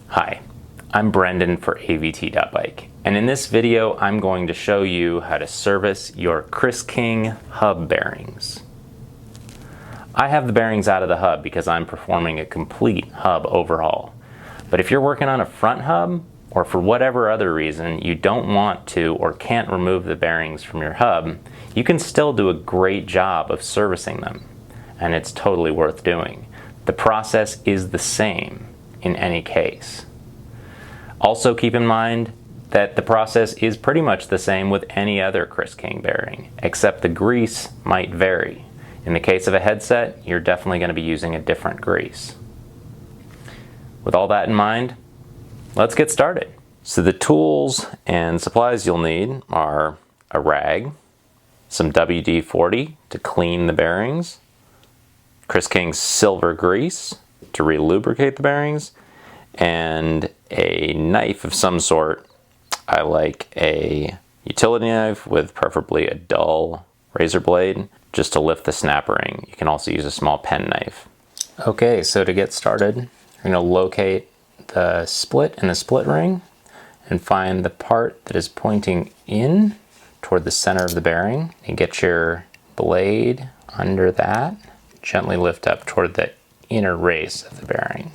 Hi, I'm Brendan for AVT.bike, and in this video I'm going to show you how to service your Chris King hub bearings. I have the bearings out of the hub because I'm performing a complete hub overhaul. But if you're working on a front hub, or for whatever other reason you don't want to or can't remove the bearings from your hub, you can still do a great job of servicing them, and it's totally worth doing. The process is the same in any case. Also keep in mind that the process is pretty much the same with any other Chris King bearing, except the grease might vary. In the case of a headset, you're definitely going to be using a different grease. With all that in mind, let's get started. So the tools and supplies you'll need are a rag, some WD-40 to clean the bearings, Chris King's silver grease to re-lubricate the bearings, and a knife of some sort. I like a utility knife with preferably a dull razor blade just to lift the snap ring. You can also use a small pen knife. Okay, so to get started, you're going to locate the split in the split ring and find the part that is pointing in toward the center of the bearing, and get your blade under that. Gently lift up toward the inner race of the bearing.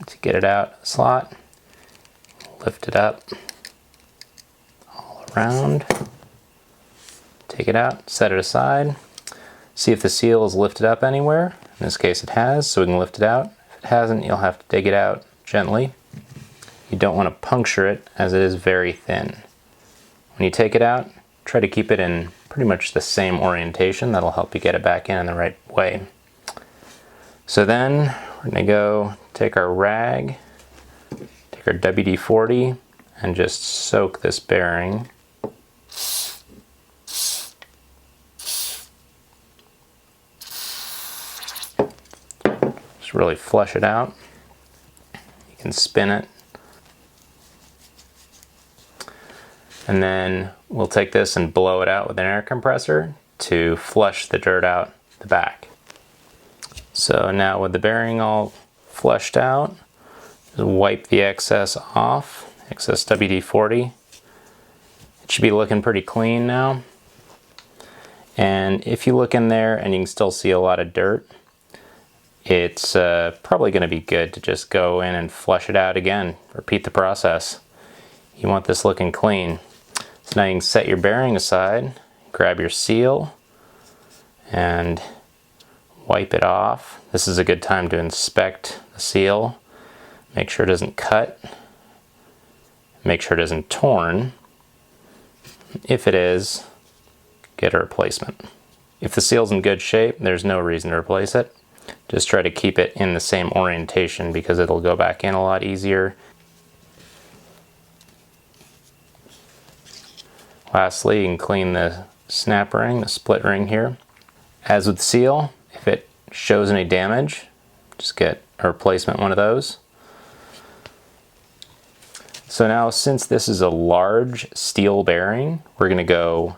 To get it out of the slot, lift it up all around, take it out, set it aside, see if the seal is lifted up anywhere. In this case it has, so we can lift it out. If it hasn't, you'll have to dig it out gently. You don't want to puncture it as it is very thin. When you take it out, try to keep it in pretty much the same orientation. That'll help you get it back in the right way. So then we're going to go take our rag, take our WD-40, and just soak this bearing. Just really flush it out. You can spin it. And then we'll take this and blow it out with an air compressor to flush the dirt out the back. So now with the bearing all flushed out, just wipe the excess off, excess WD-40. It should be looking pretty clean now. And if you look in there and you can still see a lot of dirt, it's probably going to be good to just go in and flush it out again. Repeat the process. You want this looking clean. So now you can set your bearing aside, grab your seal, and wipe it off. This is a good time to inspect the seal. Make sure it doesn't cut. Make sure it isn't torn. If it is, get a replacement. If the seal's in good shape, there's no reason to replace it. Just try to keep it in the same orientation because it'll go back in a lot easier. Lastly, you can clean the snap ring, the split ring here. As with seal, if it shows any damage, just get a replacement one of those. So now, since this is a large steel bearing, we're going to go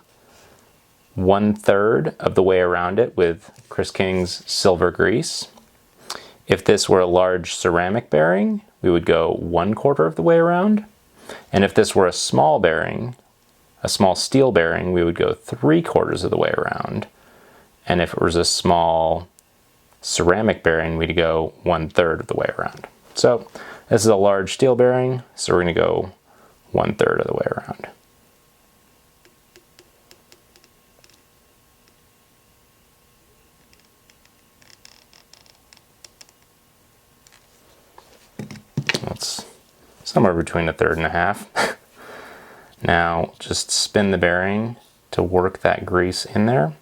1/3 of the way around it with Chris King's silver grease. If this were a large ceramic bearing, we would go 1/4 of the way around. And if this were a small bearing, a small steel bearing, we would go 3/4 of the way around. And if it was a small ceramic bearing, we'd go 1/3 of the way around. So this is a large steel bearing, so we're going to go 1/3 of the way around. That's somewhere between 1/3 and 1/2. Now just spin the bearing to work that grease in there.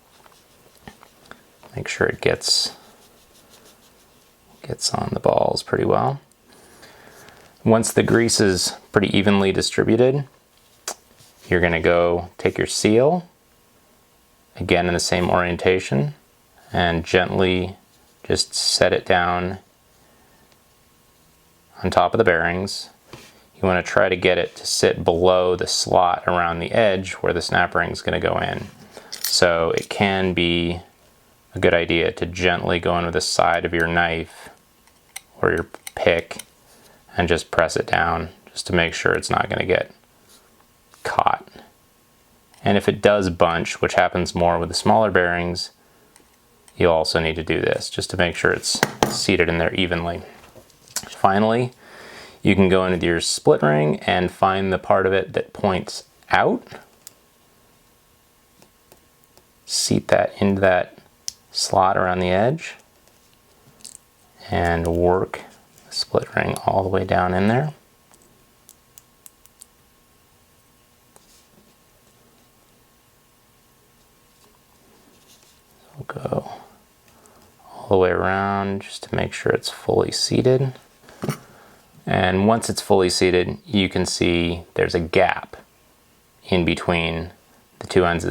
Make sure it gets on the balls pretty well. Once the grease is pretty evenly distributed, you're going to go take your seal, again in the same orientation, and gently just set it down on top of the bearings. you want to try to get it to sit below the slot around the edge where the snap ring is going to go in. So it can be a good idea to gently go in with the side of your knife or your pick and just press it down just to make sure it's not going to get caught. And if it does bunch, which happens more with the smaller bearings, you'll also need to do this just to make sure it's seated in there evenly. Finally, you can go in with your split ring and find the part of it that points out. Seat that into that slot around the edge and work the split ring all the way down in there. So go all the way around just to make sure it's fully seated. And once it's fully seated, you can see there's a gap in between the two ends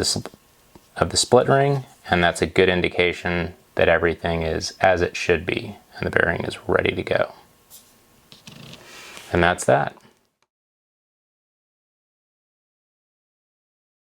of the split ring, and that's a good indication that everything is as it should be and the bearing is ready to go. And that's that.